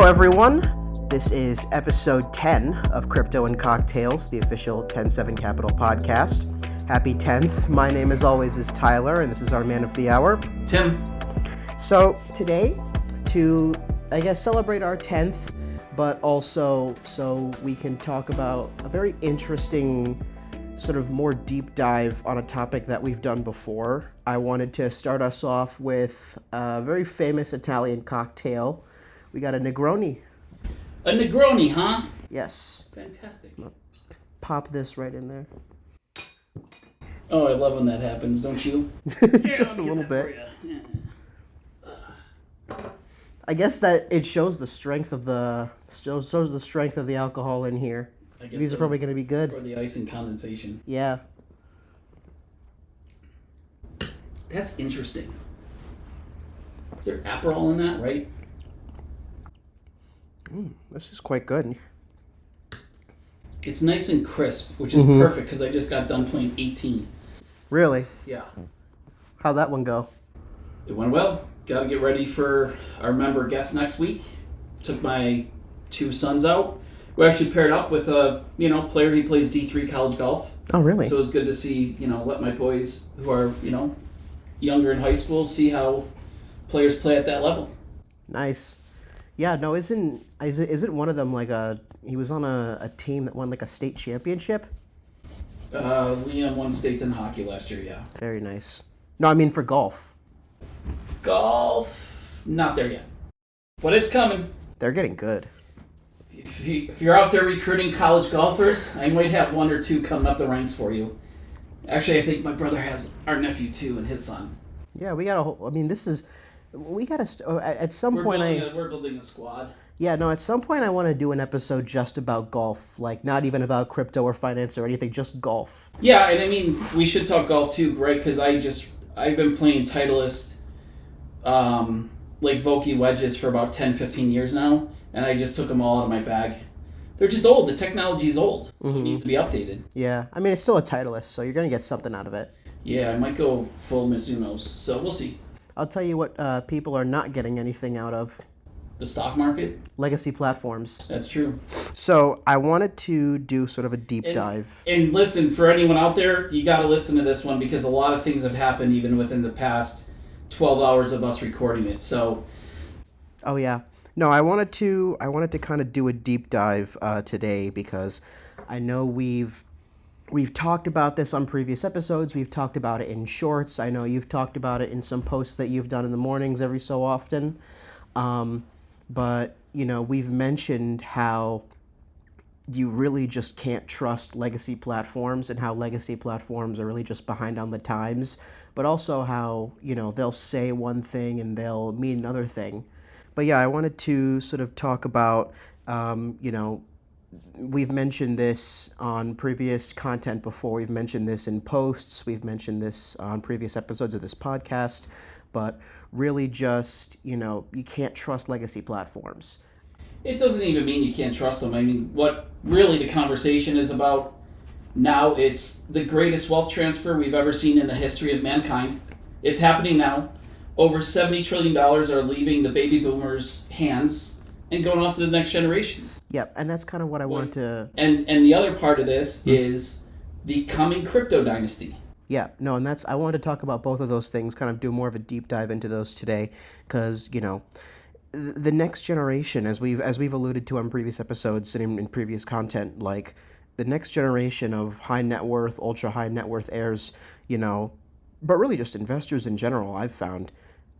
Hello, everyone. This is episode 10 of Crypto and Cocktails, the official 10-7 Capital podcast. Happy 10th. My name, as always, is Tyler, and this is our man of the hour, Tim. So today, to, celebrate our 10th, but also so we can talk about a very interesting sort of more deep dive on a topic that we've done before, I wanted to start us off with a very famous Italian cocktail. We got a Negroni. A Negroni, huh? Yes. Fantastic. Pop this right in there. Oh, I love when that happens, don't you? Just a little bit. Yeah. I guess that it shows the strength of the alcohol in here. These are probably going to be good. Or the ice and condensation. Yeah. That's interesting. Is there Aperol in that, right? This is quite good. It's nice and crisp, which is perfect because I just got done playing 18. Really? Yeah. How'd that one go? It went well. Got to get ready for our member guest next week. Took my two sons out. We actually paired up with a player. He plays D3 college golf. Oh, really? So it was good to see, let my boys who are, younger in high school see how players play at that level. Nice. Yeah, no, isn't one of them he was on a team that won a state championship? Liam won states in hockey last year, yeah. Very nice. No, I mean for golf. Golf, not there yet. But it's coming. They're getting good. If you're out there recruiting college golfers, I might have one or two coming up the ranks for you. Actually, I think my brother has our nephew too and his son. Yeah, we got a whole. I mean, at some point we're building a squad. Yeah, no, at some point I want to do an episode just about golf, not even about crypto or finance or anything, just golf. Yeah, and I mean, we should talk golf too, right? Because I've been playing Titleist, Vokey wedges for about 10, 15 years now. And I just took them all out of my bag. They're just old. The technology's old. So it needs to be updated. Yeah. I mean, it's still a Titleist, so you're going to get something out of it. Yeah, I might go full Mizuno's. So we'll see. I'll tell you what people are not getting anything out of. The stock market? Legacy platforms. That's true. So I wanted to do sort of a deep dive. And listen, for anyone out there, you got to listen to this one because a lot of things have happened even within the past 12 hours of us recording it. So. Oh, yeah. No, I wanted to kind of do a deep dive today because I know we've talked about this on previous episodes. We've talked about it in shorts. I know you've talked about it in some posts that you've done in the mornings every so often. But, we've mentioned how you really just can't trust legacy platforms and how legacy platforms are really just behind on the times, but also how, they'll say one thing and they'll mean another thing. But yeah, I wanted to sort of talk about, we've mentioned this on previous content before. We've mentioned this in posts. We've mentioned this on previous episodes of this podcast. But really just, you can't trust legacy platforms. It doesn't even mean you can't trust them. I mean, what really the conversation is about now, it's the greatest wealth transfer we've ever seen in the history of mankind. It's happening now. Over $70 trillion are leaving the baby boomers' hands and going off to the next generations. Yep, and that's kind of what I want to... And the other part of this is the coming crypto dynasty. Yeah, no, and I wanted to talk about both of those things, kind of do more of a deep dive into those today, because, the next generation, as we've alluded to on previous episodes and in previous content, the next generation of high net worth, ultra high net worth heirs, but really just investors in general, I've found,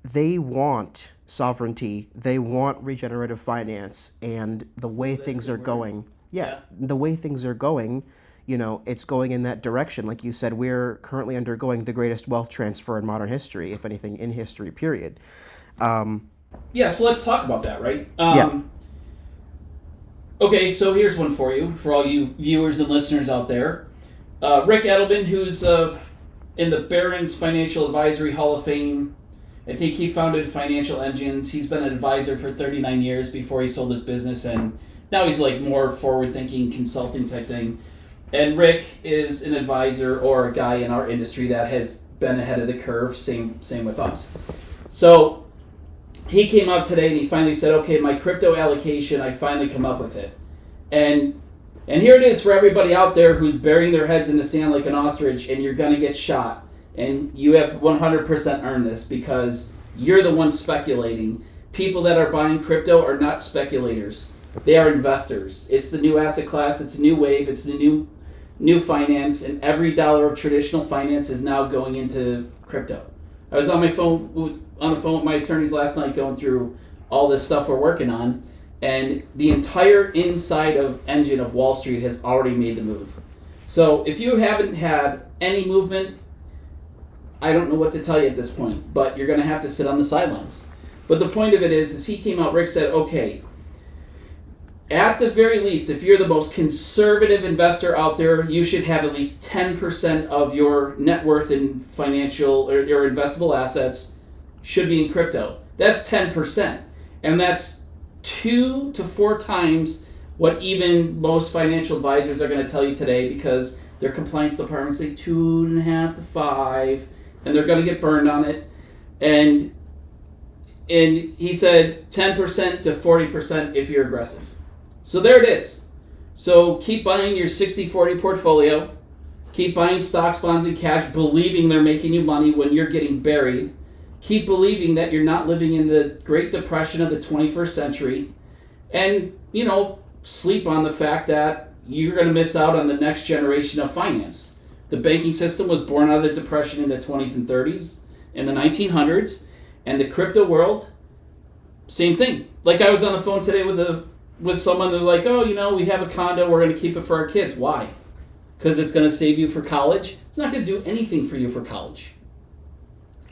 they want sovereignty, they want regenerative finance, and the way things are going, the way things are going, it's going in that direction. Like you said, we're currently undergoing the greatest wealth transfer in modern history, if anything, in history, period. So let's talk about that, right? Okay, so here's one for you, for all you viewers and listeners out there. Rick Edelman, who's in the Barron's Financial Advisory Hall of Fame. I think he founded Financial Engines. He's been an advisor for 39 years before he sold his business, and now he's more forward-thinking consulting type thing. And Rick is an advisor or a guy in our industry that has been ahead of the curve, same with us. So he came out today and he finally said, okay, my crypto allocation, I finally come up with it. And here it is for everybody out there who's burying their heads in the sand like an ostrich, and you're going to get shot. And you have 100% earned this because you're the one speculating. People that are buying crypto are not speculators. They are investors. It's the new asset class. It's a new wave. It's the new finance. And every dollar of traditional finance is now going into crypto. I was on the phone with my attorneys last night going through all this stuff we're working on. And the entire inside of engine of Wall Street has already made the move. So if you haven't had any movement, I don't know what to tell you at this point, but you're going to have to sit on the sidelines. But the point of it is he came out, Rick said, okay, at the very least, if you're the most conservative investor out there, you should have at least 10% of your net worth in financial or your investable assets should be in crypto. That's 10%. And that's 2 to 4 times what even most financial advisors are going to tell you today, because their compliance departments say 2.5 to 5, and they're going to get burned on it. And he said 10% to 40% if you're aggressive. So there it is. So keep buying your 60-40 portfolio. Keep buying stocks, bonds, and cash, believing they're making you money when you're getting buried. Keep believing that you're not living in the Great Depression of the 21st century. And, sleep on the fact that you're going to miss out on the next generation of finance. The banking system was born out of the Depression in the 20s and 30s, in the 1900s. And the crypto world, same thing. Like I was on the phone today with someone, they're like, oh, we have a condo, we're going to keep it for our kids. Why? Because it's going to save you for college? It's not going to do anything for you for college.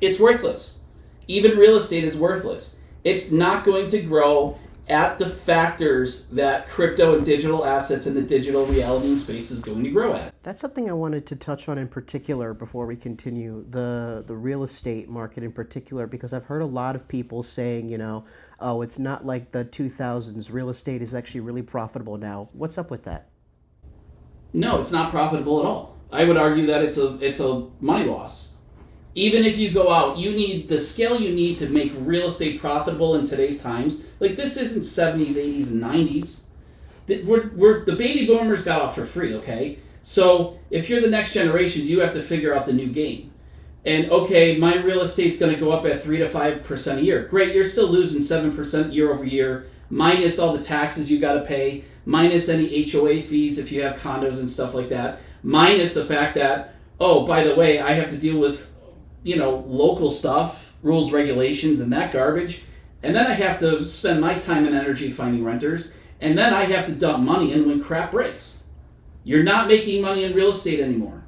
It's worthless. Even real estate is worthless. It's not going to grow at the factors that crypto and digital assets and the digital reality and space is going to grow at. That's something I wanted to touch on in particular before we continue, the real estate market in particular, because I've heard a lot of people saying, oh, it's not like the 2000s. Real estate is actually really profitable now. What's up with that? No, it's not profitable at all. I would argue that it's a money loss. Even if you go out, you need the scale you need to make real estate profitable in today's times. Like, this isn't 70s, 80s, and 90s. The baby boomers got off for free, okay? So if you're the next generations, you have to figure out the new game. And, okay, my real estate's going to go up at 3 to 5% a year. Great, you're still losing 7% year over year, minus all the taxes you got to pay, minus any HOA fees if you have condos and stuff like that, minus the fact that, oh, by the way, I have to deal with local stuff, rules, regulations, and that garbage. And then I have to spend my time and energy finding renters. And then I have to dump money in when crap breaks. You're not making money in real estate anymore.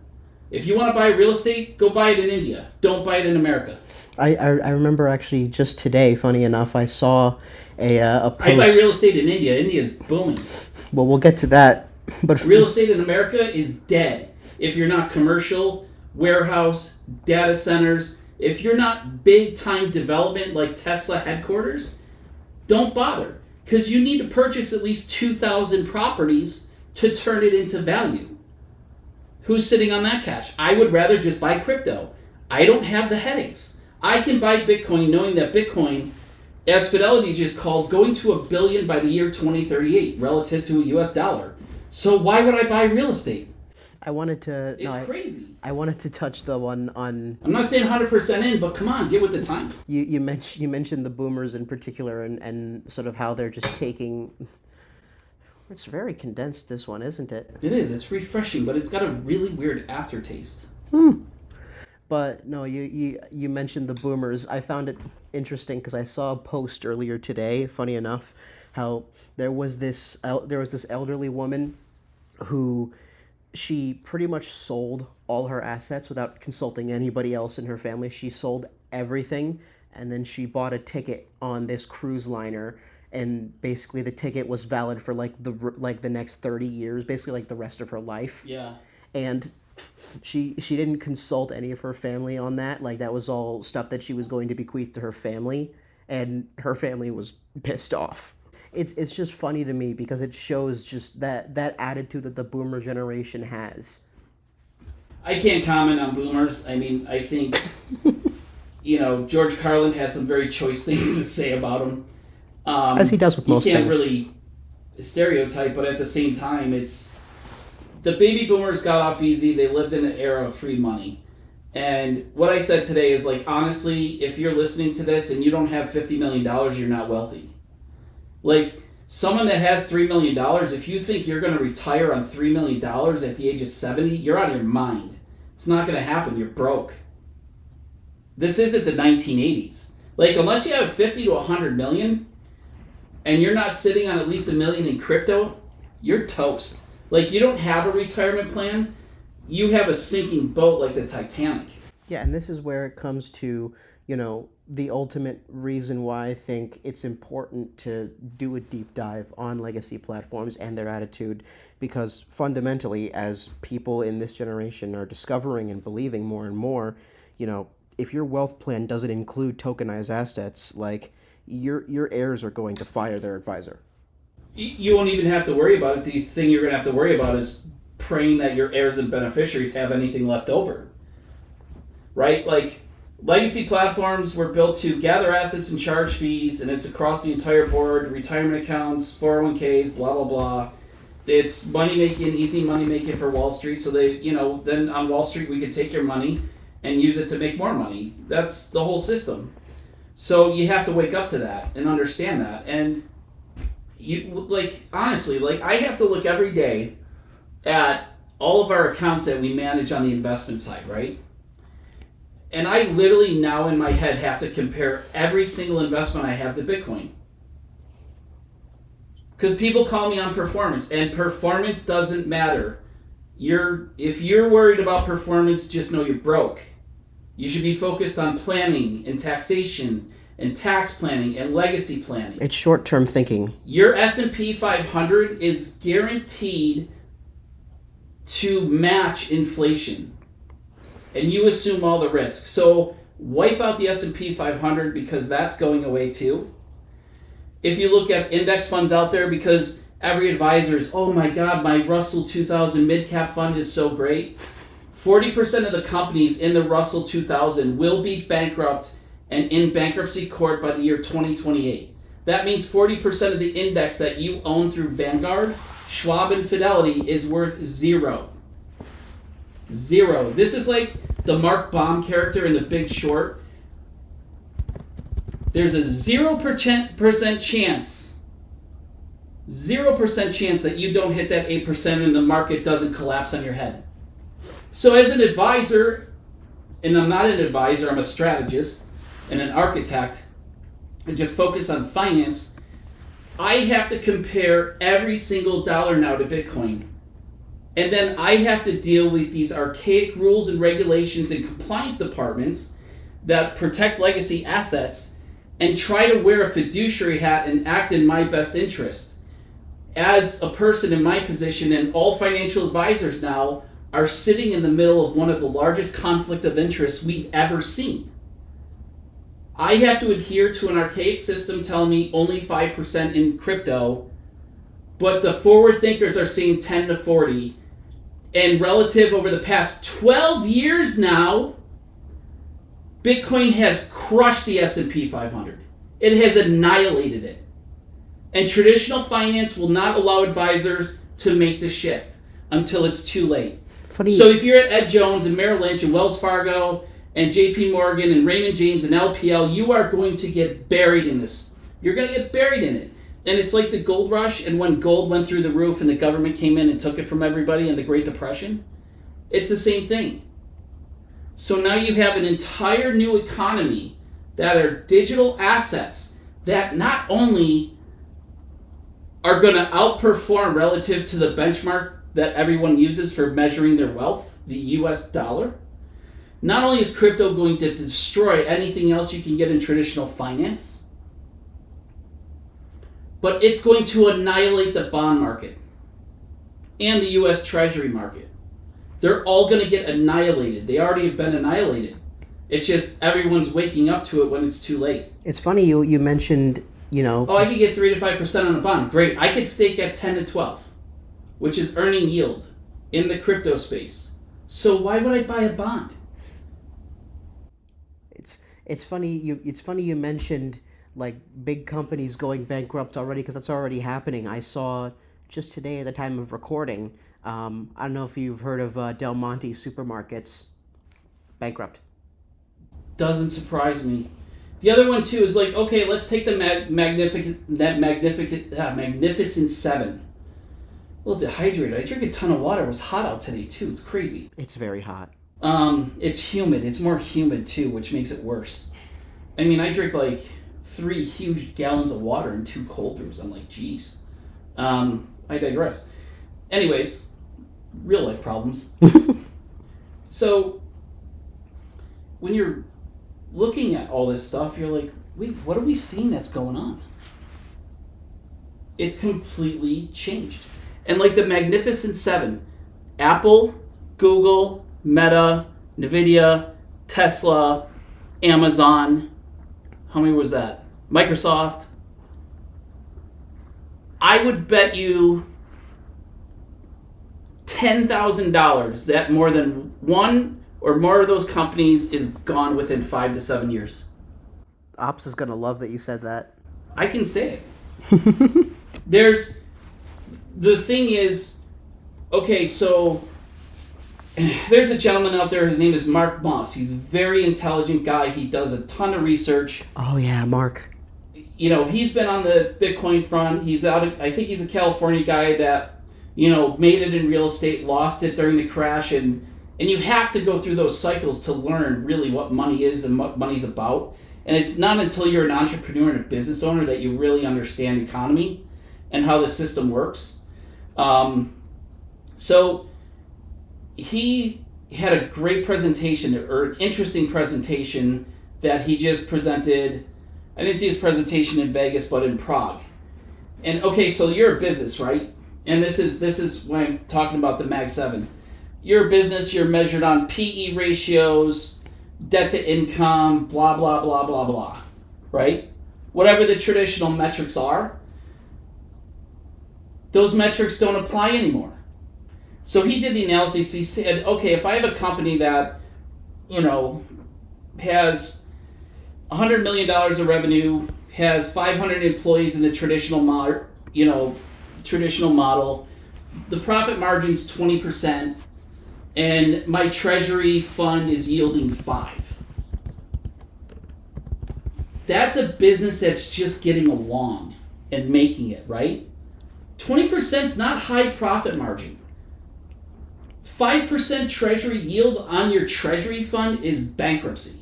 If you want to buy real estate, go buy it in India. Don't buy it in America. I remember actually just today, funny enough, I saw a post. I buy real estate in India. India's booming. Well, we'll get to that. But real estate in America is dead. If you're not commercial, warehouse, data centers, if you're not big time development like Tesla headquarters, don't bother, because you need to purchase at least 2,000 properties to turn it into value. Who's sitting on that cash? I would rather just buy crypto. I don't have the headaches. I can buy Bitcoin knowing that Bitcoin, as Fidelity just called, going to $1 billion by the year 2038 relative to a US dollar. So why would I buy real estate? I wanted to... It's crazy. I wanted to touch the one on... I'm not saying 100% in, but come on, get with the times. You mentioned the boomers in particular and sort of how they're just taking... It's very condensed, this one, isn't it? It is. It's refreshing, but it's got a really weird aftertaste. But no, you mentioned the boomers. I found it interesting because I saw a post earlier today, funny enough, how there was this elderly woman who... She pretty much sold all her assets without consulting anybody else in her family. She sold everything, and then she bought a ticket on this cruise liner, and basically the ticket was valid for like the next 30 years, basically like the rest of her life. Yeah. And she didn't consult any of her family on that. Like, that was all stuff that she was going to bequeath to her family, and her family was pissed off. It's just funny to me because it shows just that attitude that the boomer generation has. I can't comment on boomers. I mean, I think George Carlin has some very choice things to say about him. As he does with most things. You can't things. really stereotype, but at the same time, it's the baby boomers got off easy. They lived in an era of free money. And what I said today is like, honestly, if you're listening to this and you don't have $50 million, you're not wealthy. Like, someone that has $3 million, if you think you're going to retire on $3 million at the age of 70, you're out of your mind. It's not going to happen. You're broke. This isn't the 1980s. Like, unless you have 50 to 100 million and you're not sitting on at least $1 million in crypto, you're toast. Like, you don't have a retirement plan. You have a sinking boat like the Titanic. Yeah, and this is where it comes to, the ultimate reason why I think it's important to do a deep dive on legacy platforms and their attitude, because fundamentally, as people in this generation are discovering and believing more and more, if your wealth plan doesn't include tokenized assets, like your heirs are going to fire their advisor. You won't even have to worry about it. The thing you're going to have to worry about is praying that your heirs and beneficiaries have anything left over. Right? Like, legacy platforms were built to gather assets and charge fees, and it's across the entire board, retirement accounts, 401ks, blah, blah, blah. It's money making, easy money making for Wall Street. So they, then on Wall Street, we could take your money and use it to make more money. That's the whole system. So you have to wake up to that and understand that. And honestly, I have to look every day at all of our accounts that we manage on the investment side, right? And I literally now in my head have to compare every single investment I have to Bitcoin. Because people call me on performance, and performance doesn't matter. If you're worried about performance, just know you're broke. You should be focused on planning and taxation and tax planning and legacy planning. It's short-term thinking. Your S&P 500 is guaranteed to match inflation, and you assume all the risk. So wipe out the S&P 500 because that's going away too. If you look at index funds out there, because every advisor is, oh my God, my Russell 2000 mid-cap fund is so great. 40% of the companies in the Russell 2000 will be bankrupt and in bankruptcy court by the year 2028. That means 40% of the index that you own through Vanguard, Schwab, and Fidelity is worth zero. Zero. This is like the Mark Baum character in The Big Short. There's a 0% chance, 0% chance that you don't hit that 8% and the market doesn't collapse on your head. So as an advisor, and I'm not an advisor, I'm a strategist and an architect, and just focus on finance, I have to compare every single dollar now to Bitcoin. And then I have to deal with these archaic rules and regulations and compliance departments that protect legacy assets and try to wear a fiduciary hat and act in my best interest. As a person in my position, and all financial advisors now are sitting in the middle of one of the largest conflict of interests we've ever seen. I have to adhere to an archaic system telling me only 5% in crypto, but the forward thinkers are seeing 10 to 40. And relative over the past 12 years now, Bitcoin has crushed the S&P 500. It has annihilated it. And traditional finance will not allow advisors to make the shift until it's too late. Funny. So if you're at Ed Jones and Merrill Lynch and Wells Fargo and JP Morgan and Raymond James and LPL, you are going to get buried in this. You're going to get buried in it. And it's like the gold rush, and when gold went through the roof and the government came in and took it from everybody in the Great Depression, it's the same thing. So now you have an entire new economy that are digital assets that not only are going to outperform relative to the benchmark that everyone uses for measuring their wealth, the US dollar. Not only is crypto going to destroy anything else you can get in traditional finance, but it's going to annihilate the bond market and the US Treasury market. They're all going to get annihilated. They already have been annihilated. It's just everyone's waking up to it when it's too late. It's funny you mentioned, Oh, I could get 3 to 5% on a bond. Great. I could stake at 10 to 12, which is earning yield in the crypto space. So why would I buy a bond? It's funny you mentioned like big companies going bankrupt already because that's already happening. I saw just today at the time of recording. I don't know if you've heard of Del Monte supermarkets bankrupt. Doesn't surprise me. The other one too is like, okay, let's take the magnificent seven. A little dehydrated. I drink a ton of water. It was hot out today too. It's crazy. It's very hot. It's humid. It's more humid too, which makes it worse. I mean, I drink like 3 huge gallons of water and 2 cold brews. I'm like, geez. I digress. Anyways, real life problems. So, when you're looking at all this stuff, you're like, wait, what are we seeing that's going on? It's completely changed. And like the Magnificent Seven, Apple, Google, Meta, Nvidia, Tesla, Amazon, how many was that? Microsoft. I would bet you $10,000 that more than one or more of those companies is gone within 5 to 7 years. Ops is gonna love that you said that. I can say it. The thing is, okay, so there's a gentleman out there, his name is Mark Moss. He's a very intelligent guy. He does a ton of research. Oh yeah, Mark. You know, he's been on the Bitcoin front. I think he's a California guy that, made it in real estate, lost it during the crash, and you have to go through those cycles to learn really what money is and what money's about. And it's not until you're an entrepreneur and a business owner that you really understand economy and how the system works. So he had a great presentation, or an interesting presentation that he just presented. I didn't see his presentation in Vegas, but in Prague. And okay, so you're a business, right? And this is when I'm talking about the Mag 7. You're a business, you're measured on PE ratios, debt to income, blah, blah, blah, blah, blah, right? Whatever the traditional metrics are, those metrics don't apply anymore. So he did the analysis. He said, okay, if I have a company that, has $100 million of revenue, has 500 employees in the traditional model, the profit margin's 20%, and my treasury fund is yielding 5%. That's a business that's just getting along and making it, right? 20% is not high profit margin. 5% treasury yield on your treasury fund is bankruptcy.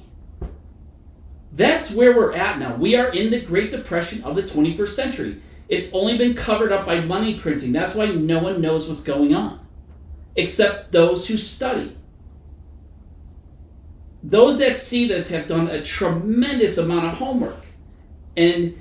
That's where we're at now. We are in the Great Depression of the 21st century. It's only been covered up by money printing. That's why no one knows what's going on, except those who study. Those that see this have done a tremendous amount of homework. And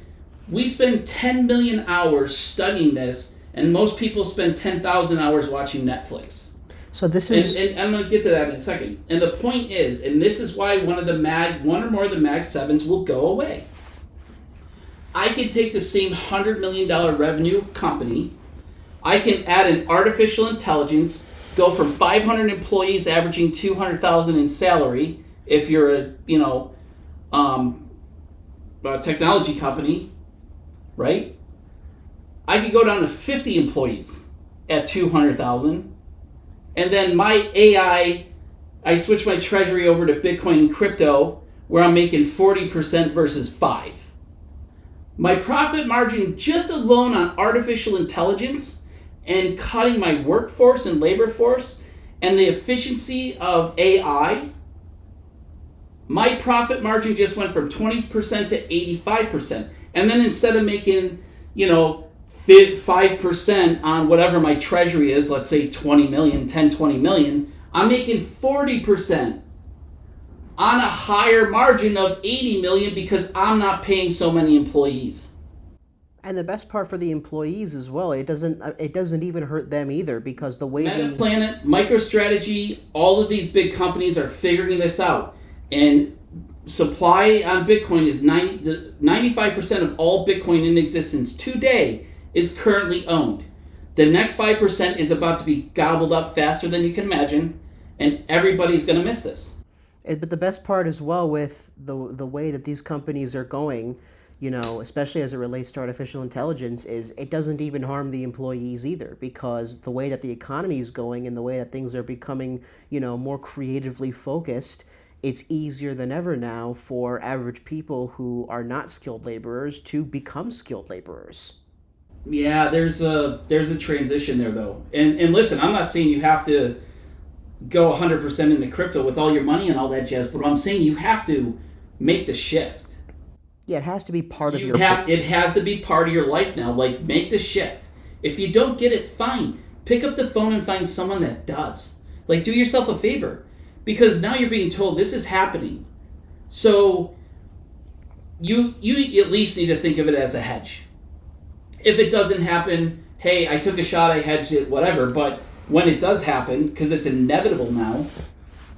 we spend 10 million hours studying this, and most people spend 10,000 hours watching Netflix. So this is... And I'm going to get to that in a second. And the point is, and this is why one or more of the Mag 7s will go away. I can take the same $100 million revenue company, I can add an artificial intelligence, go from 500 employees averaging $200,000 in salary, if you're a technology company, right? I could go down to 50 employees at $200,000, and then my AI, I switch my treasury over to Bitcoin and crypto, where I'm making 40% versus 5%. My profit margin just alone on artificial intelligence and cutting my workforce and labor force and the efficiency of AI, my profit margin just went from 20% to 85%. And then instead of making, 5% on whatever my treasury is, let's say 20 million, 20 million, I'm making 40% on a higher margin of 80 million because I'm not paying so many employees. And the best part for the employees as well, it doesn't even hurt them either, because the way MetaPlanet, MicroStrategy, all of these big companies are figuring this out. And supply on Bitcoin is 95% of all Bitcoin in existence today is currently owned. The next 5% is about to be gobbled up faster than you can imagine, and everybody's going to miss this. But the best part as well with the way that these companies are going, especially as it relates to artificial intelligence, is it doesn't even harm the employees either, because the way that the economy is going and the way that things are becoming, more creatively focused, it's easier than ever now for average people who are not skilled laborers to become skilled laborers. Yeah, there's a transition there though. And listen, I'm not saying you have to go 100% into crypto with all your money and all that jazz, but I'm saying you have to make the shift. Yeah, it has to be part of You your. have it has to be part of your life now. Like, make the shift. If you don't get it, fine. Pick up the phone and find someone that does. Like, do yourself a favor, because now you're being told this is happening. So you at least need to think of it as a hedge. If it doesn't happen, hey, I took a shot, I hedged it, whatever. But when it does happen, because it's inevitable now,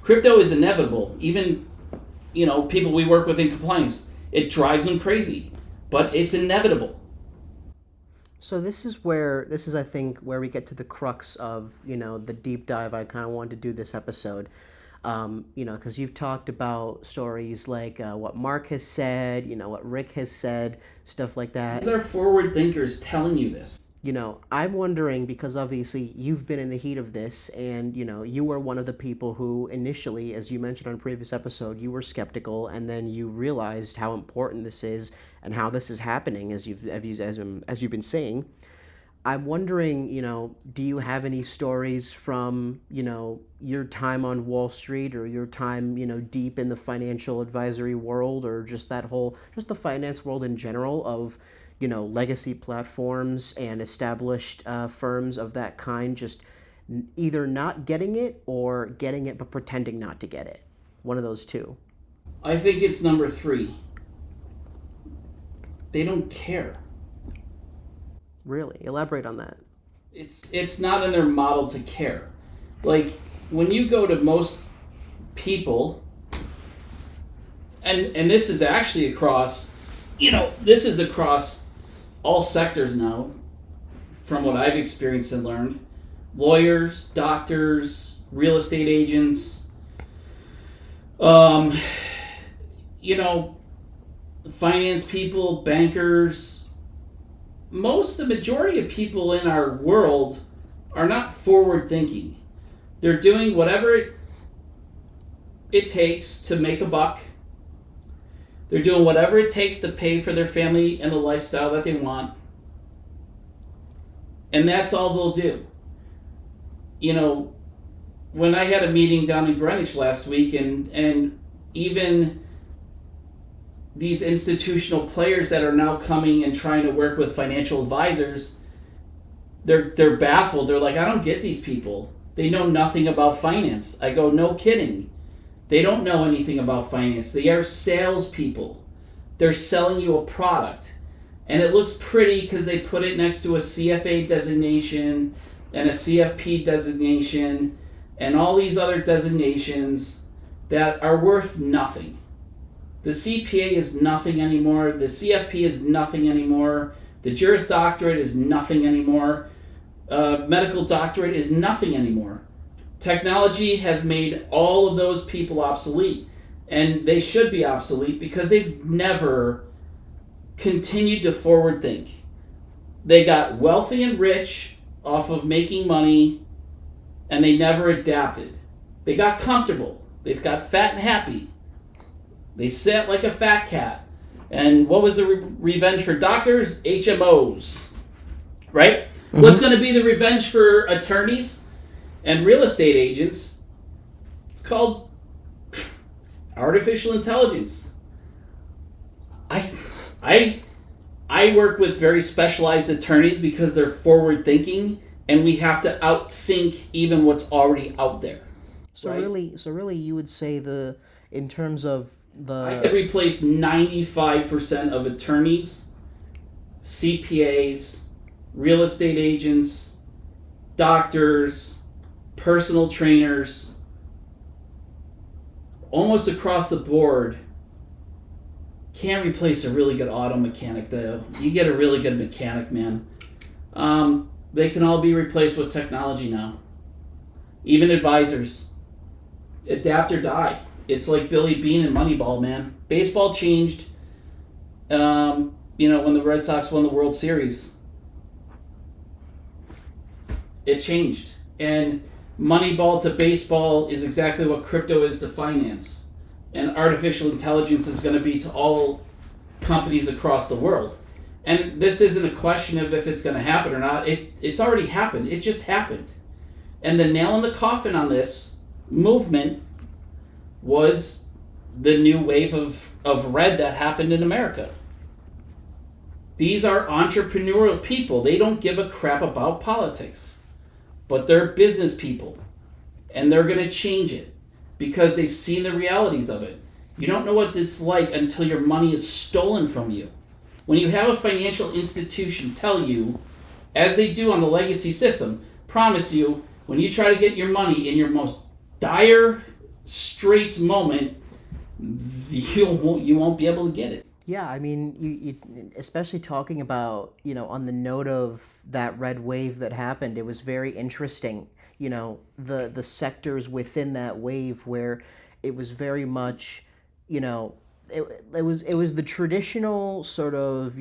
crypto is inevitable. Even, people we work with in compliance, it drives them crazy, but it's inevitable. So this is I think where we get to the crux of the deep dive I kind of wanted to do this episode. Because you've talked about stories like what Mark has said, what Rick has said, stuff like that. These are forward thinkers telling you this. I'm wondering, because obviously you've been in the heat of this, and you were one of the people who initially, as you mentioned on a previous episode, you were skeptical, and then you realized how important this is and how this is happening, as you've been saying. I'm wondering, do you have any stories from, your time on Wall Street, or your time, deep in the financial advisory world, or just the finance world in general, of, legacy platforms and established firms of that kind, just either not getting it or getting it but pretending not to get it? One of those two. I think it's number 3. They don't care. Really? Elaborate on that. It's not in their model to care. Like, when you go to most people, and this is actually across, this is across all sectors now, from what I've experienced and learned. Lawyers, doctors, real estate agents, finance people, bankers. The majority of people in our world are not forward thinking. They're doing whatever it takes to make a buck. They're doing whatever it takes to pay for their family and the lifestyle that they want. And that's all they'll do. When I had a meeting down in Greenwich last week, and even these institutional players that are now coming and trying to work with financial advisors, they're baffled. They're like, I don't get these people. They know nothing about finance. I go, no kidding. They don't know anything about finance. They are salespeople. They're selling you a product. And it looks pretty because they put it next to a CFA designation and a CFP designation and all these other designations that are worth nothing. The CPA is nothing anymore. The CFP is nothing anymore. The Juris Doctorate is nothing anymore. Medical Doctorate is nothing anymore. Technology has made all of those people obsolete, and they should be obsolete because they've never continued to forward think. They got wealthy and rich off of making money, and they never adapted. They got comfortable. They've got fat and happy. They sat like a fat cat. And what was the revenge for doctors? HMOs. Right? Mm-hmm. What's going to be the revenge for attorneys and real estate agents? It's called artificial intelligence. I work with very specialized attorneys because they're forward thinking, and we have to outthink even what's already out there. So right? really, you would say in terms of I could replace 95% of attorneys, CPAs, real estate agents, doctors, personal trainers, almost across the board. Can't replace a really good auto mechanic, though. You get a really good mechanic, man. They can all be replaced with technology now. Even advisors. Adapt or die. It's like Billy Beane and Moneyball, man. Baseball changed, when the Red Sox won the World Series. It changed. And Moneyball to baseball is exactly what crypto is to finance. And artificial intelligence is going to be to all companies across the world. And this isn't a question of if it's going to happen or not. It's already happened. It just happened. And the nail in the coffin on this movement was the new wave of red that happened in America. These are entrepreneurial people. They don't give a crap about politics. But they're business people. And they're going to change it because they've seen the realities of it. You don't know what it's like until your money is stolen from you. When you have a financial institution tell you, as they do on the legacy system, promise you, when you try to get your money in your most dire straits moment, you won't be able to get it. Yeah, I mean, you especially talking about, on the note of that red wave that happened, it was very interesting, the sectors within that wave where it was very much, it was the traditional sort of,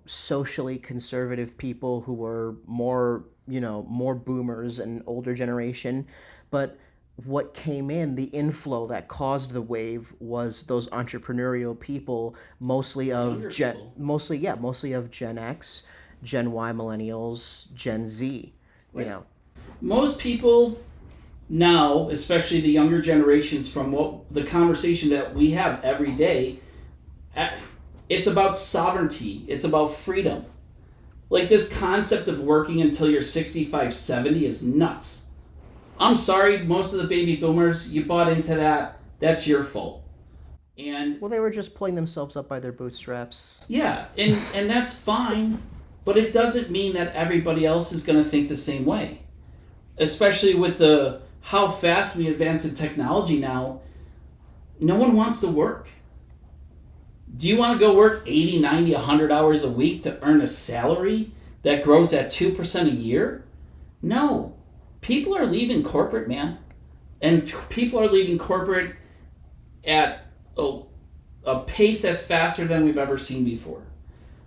socially conservative people who were more, more boomers and older generation, but what came in, the inflow that caused the wave was those entrepreneurial people, mostly of mostly of Gen X, Gen Y millennials, Gen Z, Right. Most people now, especially the younger generations, from what the conversation that we have every day, it's about sovereignty. It's about freedom. Like this concept of working until you're 65, 70 is nuts. I'm sorry, most of the baby boomers, you bought into that. That's your fault. And well, they were just pulling themselves up by their bootstraps. yeah, and that's fine, but it doesn't mean that everybody else is going to think the same way. Especially with how fast we advance in technology now, no one wants to work. Do you want to go work 80, 90, 100 hours a week to earn a salary that grows at 2% a year? No. People are leaving corporate, man. And people are leaving corporate at a pace that's faster than we've ever seen before.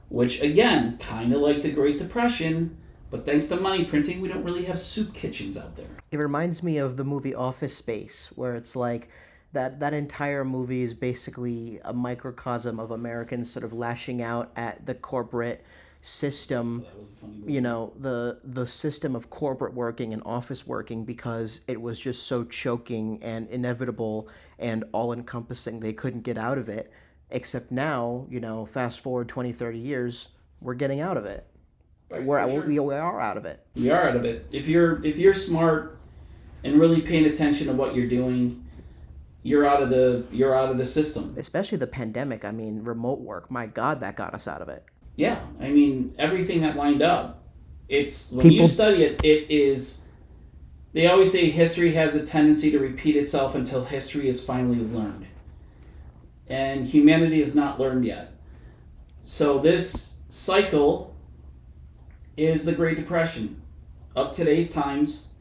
Which, again, kind of like the Great Depression, but thanks to money printing, we don't really have soup kitchens out there. It reminds me of the movie Office Space, where it's like that entire movie is basically a microcosm of Americans sort of lashing out at the corporate system, That was a funny movie. the system of corporate working and office working, because it was just so choking and inevitable and all encompassing. They couldn't get out of it. Except now, fast forward 20, 30 years, we're getting out of it. Right, We're, for sure. we are out of it. We are out of it. If you're smart and really paying attention to what you're doing, you're out of the system. Especially the pandemic. I mean, remote work. My God, that got us out of it. Yeah, I mean everything that lined up. It's when you study it, it is. They always say history has a tendency to repeat itself until history is finally learned, and humanity is not learned yet. So this cycle is the Great Depression of today's times.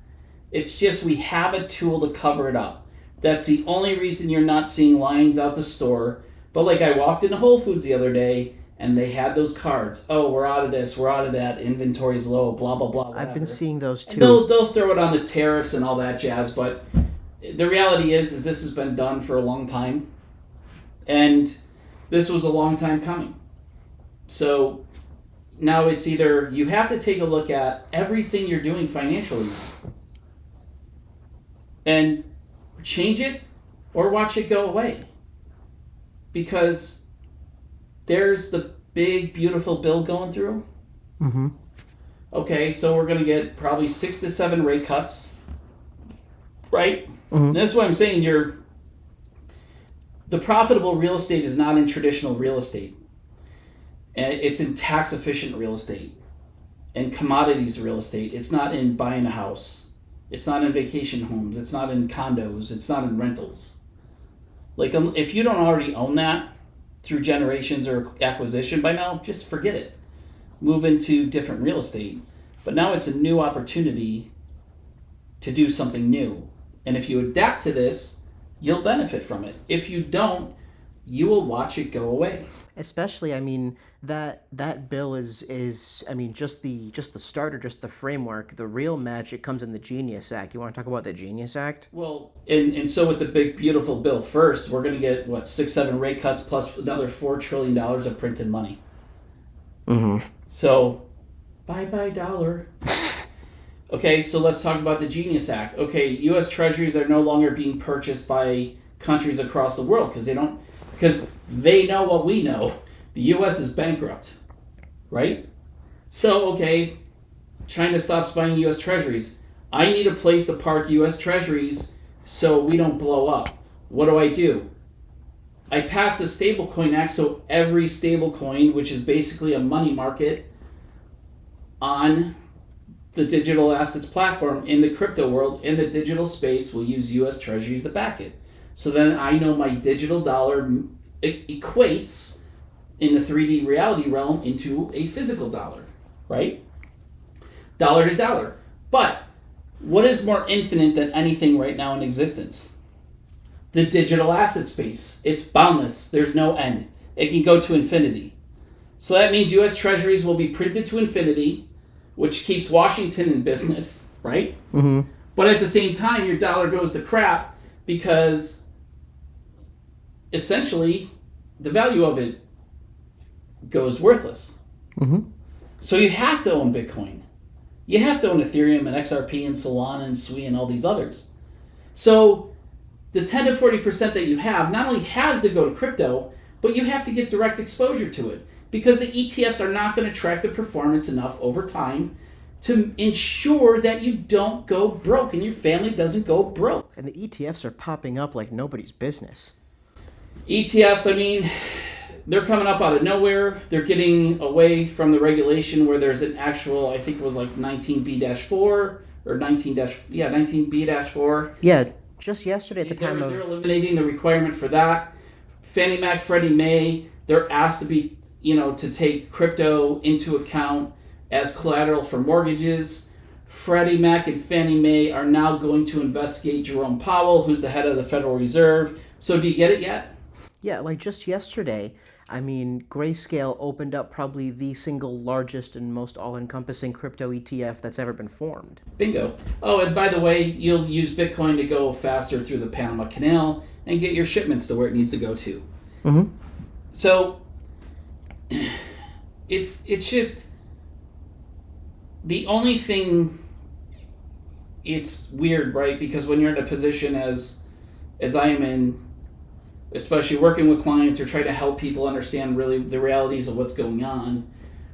It's just we have a tool to cover it up. That's the only reason you're not seeing lines out the store. But like I walked into Whole Foods the other day, and they had those cards. Oh, we're out of this, we're out of that, inventory's low, blah, blah, blah, whatever. I've been seeing those too. And they'll throw it on the tariffs and all that jazz, but the reality is this has been done for a long time. And this was a long time coming. So now it's either you have to take a look at everything you're doing financially and change it or watch it go away. Because there's the big, beautiful bill going through. Mm-hmm. Okay, so we're going to get probably 6 to 7 rate cuts, right? Mm-hmm. That's what I'm saying. The profitable real estate is not in traditional real estate. And it's in tax-efficient real estate and commodities real estate. It's not in buying a house. It's not in vacation homes. It's not in condos. It's not in rentals. Like, if you don't already own that through generations or acquisition by now, just forget it. Move into different real estate. But now it's a new opportunity to do something new. And if you adapt to this you'll benefit from it. If you don't, you will watch it go away. Especially, I mean, that bill is I mean, just the starter, just the framework. The real magic comes in the Genius Act. You want to talk about the Genius Act? Well, and so with the big beautiful bill first, we're going to get what 6-7 rate cuts plus another $4 trillion of printed money. Mm-hmm. So, bye dollar. Okay, so let's talk about the Genius Act. Okay, U.S. Treasuries are no longer being purchased by countries across the world because they know what we know. The U.S. is bankrupt, right? So, okay, China stops buying U.S. Treasuries. I need a place to park U.S. Treasuries so we don't blow up. What do? I pass the Stablecoin Act so every stablecoin, which is basically a money market on the digital assets platform in the crypto world, in the digital space, will use U.S. Treasuries to back it. So then I know my digital dollar equates in the 3D reality realm into a physical dollar, right? Dollar to dollar. But what is more infinite than anything right now in existence? The digital asset space. It's boundless. There's no end. It can go to infinity. So that means U.S. Treasuries will be printed to infinity, which keeps Washington in business, right? Mm-hmm. But at the same time, your dollar goes to crap because essentially the value of it goes worthless. Mm-hmm. So you have to own Bitcoin. You have to own Ethereum and XRP and Solana and SWI and all these others. So the 10 to 40% that you have not only has to go to crypto, but you have to get direct exposure to it because the ETFs are not going to track the performance enough over time to ensure that you don't go broke and your family doesn't go broke. And the ETFs are popping up like nobody's business. ETFs, I mean, they're coming up out of nowhere. They're getting away from the regulation where there's an actual, I think it was like 19B-4 or 19B-4. Yeah, just yesterday at the time They're eliminating the requirement for that. Fannie Mac, Freddie Mae, they're asked to be, to take crypto into account as collateral for mortgages. Freddie Mac and Fannie Mae are now going to investigate Jerome Powell, who's the head of the Federal Reserve. So do you get it yet? Yeah, like just yesterday, I mean, Grayscale opened up probably the single largest and most all-encompassing crypto ETF that's ever been formed. Bingo. Oh, and by the way, you'll use Bitcoin to go faster through the Panama Canal and get your shipments to where it needs to go to. Mm-hmm. So it's just the only thing. It's weird, right? Because when you're in a position as I am in, especially working with clients or trying to help people understand really the realities of what's going on,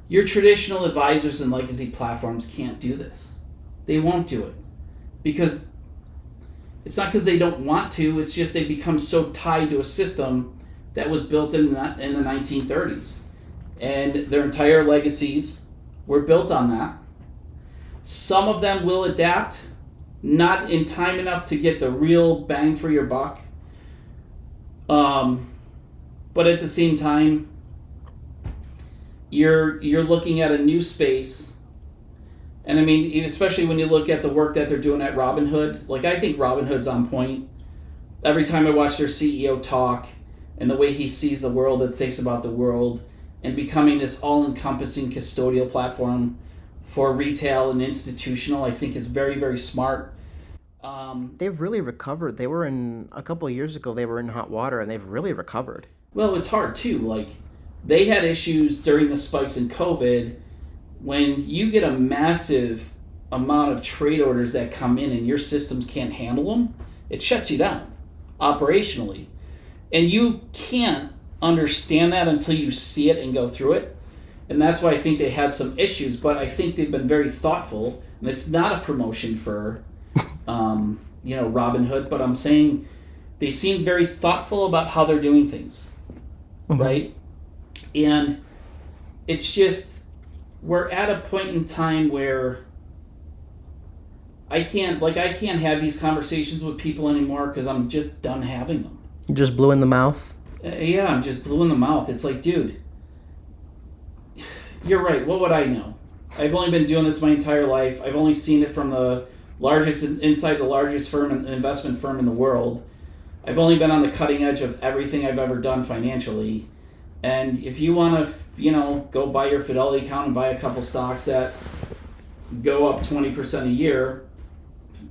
your traditional advisors and legacy platforms can't do this. They won't do it because it's not because they don't want to. It's just they become so tied to a system that was built in the 1930s, and their entire legacies were built on that. Some of them will adapt, not in time enough to get the real bang for your buck. But at the same time, you're looking at a new space, and I mean, especially when you look at the work that they're doing at Robinhood. Like, I think Robinhood's on point. Every time I watch their CEO talk, and the way he sees the world and thinks about the world, and becoming this all-encompassing custodial platform for retail and institutional, I think is very, very smart. They've really recovered. They were a couple of years ago, they were in hot water, and they've really recovered. Well, it's hard too. Like, they had issues during the spikes in COVID. When you get a massive amount of trade orders that come in and your systems can't handle them, it shuts you down operationally. And you can't understand that until you see it and go through it. And that's why I think they had some issues, but I think they've been very thoughtful. And it's not a promotion for Robinhood, but I'm saying they seem very thoughtful about how they're doing things, Mm-hmm. right? And it's just, we're at a point in time where I can't have these conversations with people anymore because I'm just done having them. You just blew in the mouth? Yeah, I'm just blue in the mouth. It's like, dude, you're right. What would I know? I've only been doing this my entire life. I've only seen it from the largest, inside the largest investment firm in the world. I've only been on the cutting edge of everything I've ever done financially. And if you want to, go buy your Fidelity account and buy a couple stocks that go up 20% a year,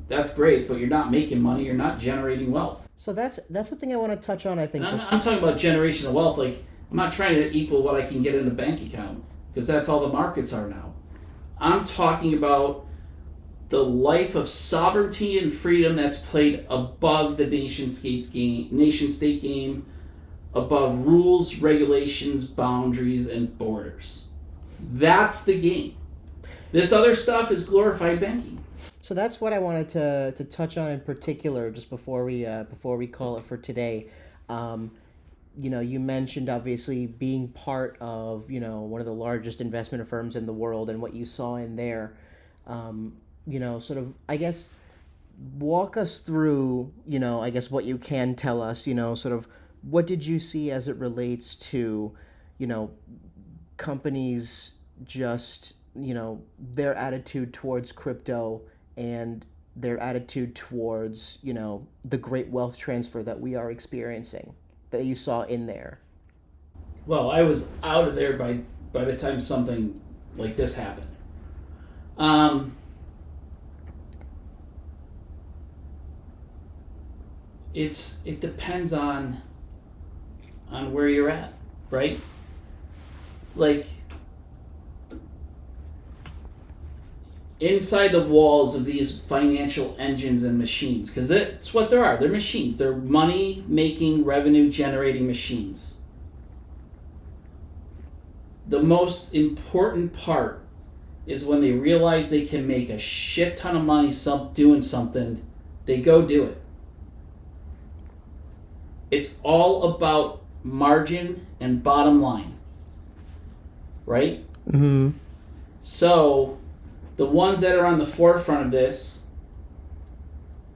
that's great, but you're not making money, you're not generating wealth. So that's something I want to touch on, I think. And I'm talking about generation of wealth. Like, I'm not trying to equal what I can get in a bank account, because that's all the markets are now. I'm talking about the life of sovereignty and freedom that's played above the nation-state game, above rules, regulations, boundaries, and borders. That's the game. This other stuff is glorified banking. So that's what I wanted to touch on in particular, just before we call it for today. You mentioned obviously being part of one of the largest investment firms in the world, and what you saw in there. Sort of, I guess, walk us through, I guess what you can tell us, sort of what did you see as it relates to, companies just, their attitude towards crypto and their attitude towards, the great wealth transfer that we are experiencing that you saw in there? Well, I was out of there by the time something like this happened. It depends on where you're at, right? Like, inside the walls of these financial engines and machines, because that's what they are. They're machines. They're money-making, revenue-generating machines. The most important part is when they realize they can make a shit ton of money doing something, they go do it. It's all about margin and bottom line, right? Mm-hmm. So the ones that are on the forefront of this,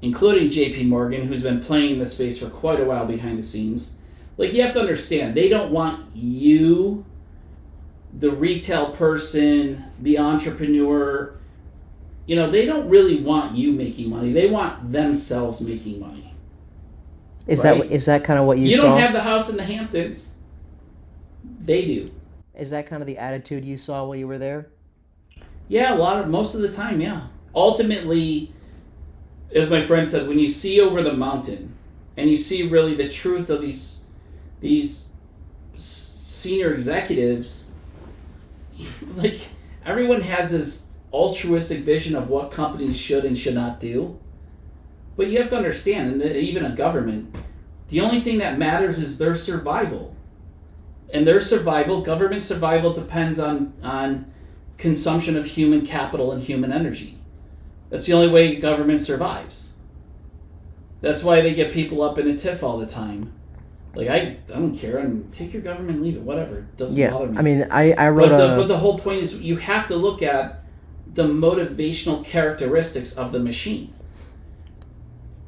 including JP Morgan, who's been playing in the space for quite a while behind the scenes, like, you have to understand, they don't want you, the retail person, the entrepreneur, they don't really want you making money. They want themselves making money. Is right? that kind of what you saw? You don't have the house in the Hamptons. They do. Is that kind of the attitude you saw while you were there? Yeah, most of the time, yeah. Ultimately, as my friend said, when you see over the mountain and you see really the truth of these senior executives, like, everyone has this altruistic vision of what companies should and should not do. But you have to understand, and even a government, the only thing that matters is their survival. And their survival, government survival, depends on consumption of human capital and human energy. That's the only way government survives. That's why they get people up in a tiff all the time. Like, I don't care. Take your government, leave it, whatever. It doesn't bother me. I mean, I wrote but the whole point is you have to look at the motivational characteristics of the machine.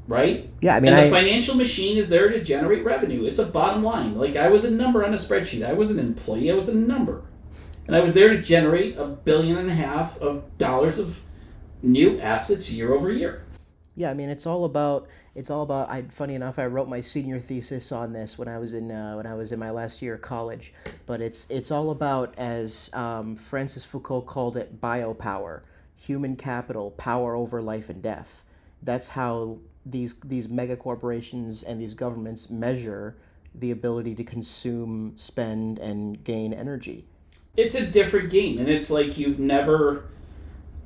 Right? Yeah, I mean, and the financial machine is there to generate revenue. It's a bottom line. Like, I was a number on a spreadsheet. I was an employee. I was a number. And I was there to generate $1.5 billion of new assets year over year. Yeah, I mean, it's all about. Funny enough, I wrote my senior thesis on this when I was in my last year of college. But it's all about, as Francis Foucault called it, biopower, human capital, power over life and death. That's how these mega corporations and these governments measure the ability to consume, spend, and gain energy. It's a different game, and it's like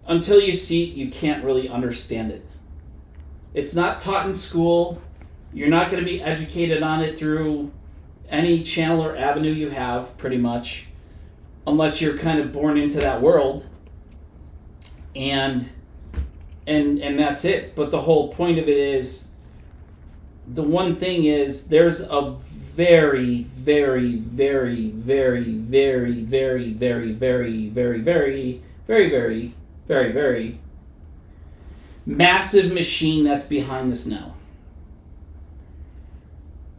until you see it, you can't really understand it. It's not taught in school. You're not going to be educated on it through any channel or avenue you have, pretty much, unless you're kind of born into that world. And that's it. But the whole point of it is, the one thing is, there's a very, very, very, very, very, very, very, very, very, very, very, very, very, very massive machine that's behind this now.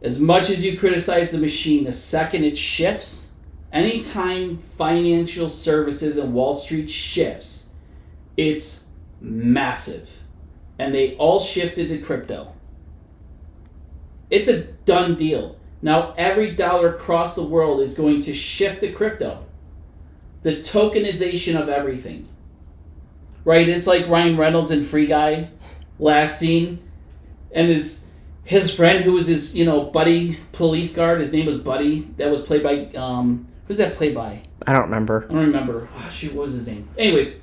As much as you criticize the machine, the second it shifts, anytime financial services and Wall Street shifts, it's massive. And they all shifted to crypto. It's a done deal. Now every dollar across the world is going to shift to crypto. The tokenization of everything. Right? It's like Ryan Reynolds in Free Guy, last scene, and his friend who was his, buddy police guard, his name was Buddy, that was played by who's that played by? I don't remember. I don't remember. Oh shoot, what was his name? Anyways,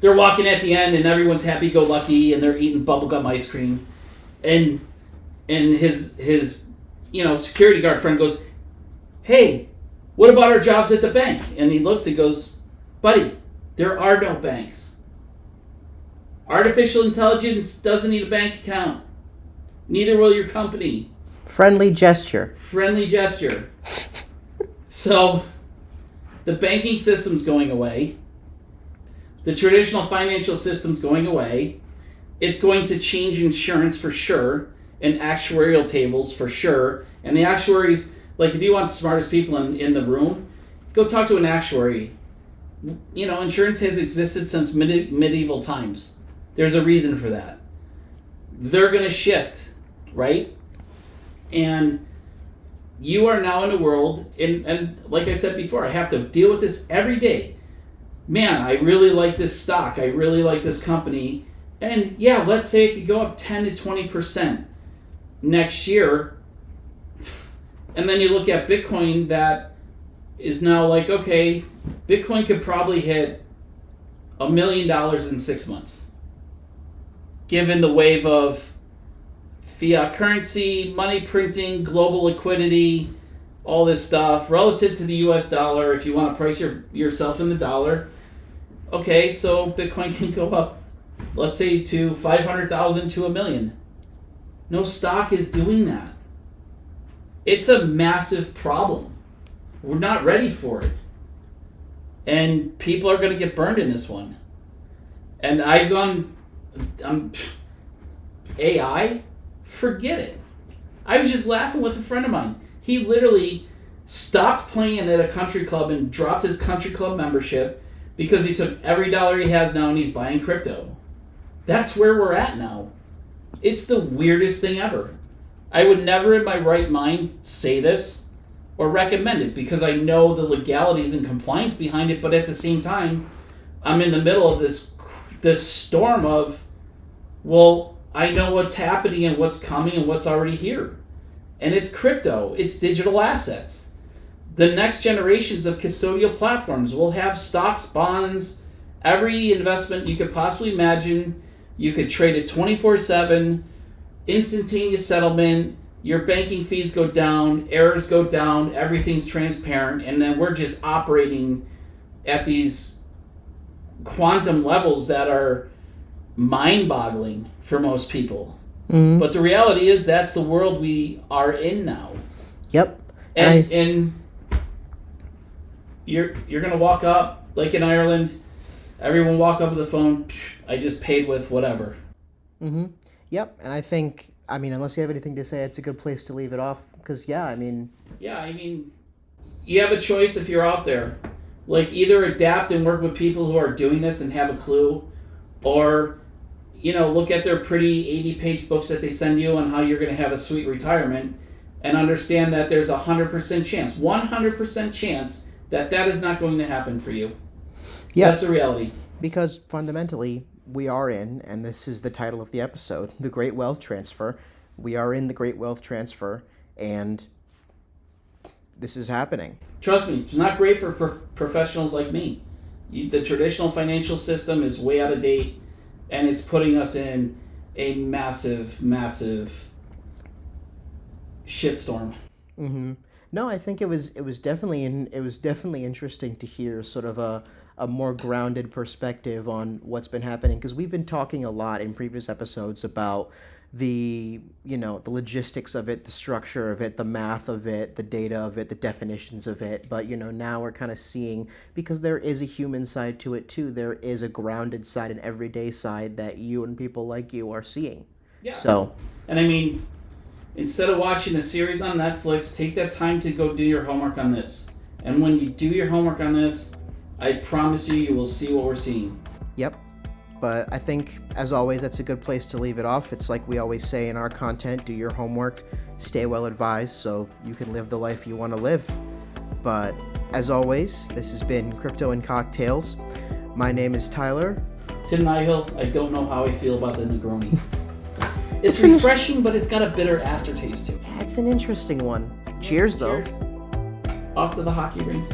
they're walking at the end and everyone's happy go lucky and they're eating bubblegum ice cream. And his security guard friend goes, "Hey, what about our jobs at the bank?" And he looks and goes, "Buddy, there are no banks. Artificial intelligence doesn't need a bank account. Neither will your company." Friendly gesture. Friendly gesture. So, the banking system's going away. The traditional financial system's going away. It's going to change insurance for sure, and actuarial tables for sure. And the actuaries, like if you want the smartest people in the room, go talk to an actuary. Insurance has existed since medieval times. There's a reason for that. They're going to shift, right? And you are now in a world, and like I said before, I have to deal with this every day. Man, I really like this stock. I really like this company. And yeah, let's say it could go up 10 to 20% next year. And then you look at Bitcoin that is now like, okay, Bitcoin could probably hit $1 million in 6 months. Given the wave of fiat currency, money printing, global liquidity, all this stuff, relative to the US dollar, if you want to price yourself in the dollar. Okay, so Bitcoin can go up, let's say, to 500,000 to 1 million. No stock is doing that. It's a massive problem. We're not ready for it. And people are going to get burned in this one. And AI? Forget it. I was just laughing with a friend of mine. He literally stopped playing at a country club and dropped his country club membership because he took every dollar he has now and he's buying crypto. That's where we're at now. It's the weirdest thing ever. I would never in my right mind say this or recommend it because I know the legalities and compliance behind it, but at the same time, I'm in the middle of this storm of, well, I know what's happening and what's coming and what's already here. And it's crypto. It's digital assets. The next generations of custodial platforms will have stocks, bonds, every investment you could possibly imagine. You could trade it 24/7, instantaneous settlement, your banking fees go down, errors go down, everything's transparent, and then we're just operating at these quantum levels that are mind-boggling for most people. Mm-hmm. But the reality is that's the world we are in now. Yep. And you're gonna walk up, like in Ireland, everyone walk up with the phone, I just paid with whatever. Mm-hmm. Yep. And I think, unless you have anything to say, it's a good place to leave it off. Because, you have a choice if you're out there. Like, either adapt and work with people who are doing this and have a clue, or, look at their pretty 80-page books that they send you on how you're going to have a sweet retirement and understand that there's 100% chance that is not going to happen for you. Yeah. That's the reality. Because fundamentally, we are in, and this is the title of the episode, the Great Wealth Transfer. We are in the Great Wealth Transfer, and this is happening. Trust me, it's not great for professionals like me. The traditional financial system is way out of date, and it's putting us in a massive, massive shitstorm. Mm-hmm. No, I think it was definitely interesting to hear sort of a more grounded perspective on what's been happening, because we've been talking a lot in previous episodes about the logistics of it, the structure of it, the math of it, the data of it, the definitions of it. But now we're kind of seeing, because there is a human side to it too, there is a grounded side, an everyday side that you and people like you are seeing. Yeah. So, and instead of watching a series on Netflix, take that time to go do your homework on this. And when you do your homework on this, I promise you will see what we're seeing. Yep. but I think, as always, that's a good place to leave it off. It's like we always say in our content, do your homework, stay well advised so you can live the life you want to live. But as always, this has been Crypto and Cocktails. My name is Tyler. Timnihill, I don't know how I feel about the Negroni. It's refreshing, but it's got a bitter aftertaste to it. Yeah, it's an interesting one. Cheers, though. Cheers. Off to the hockey rinks.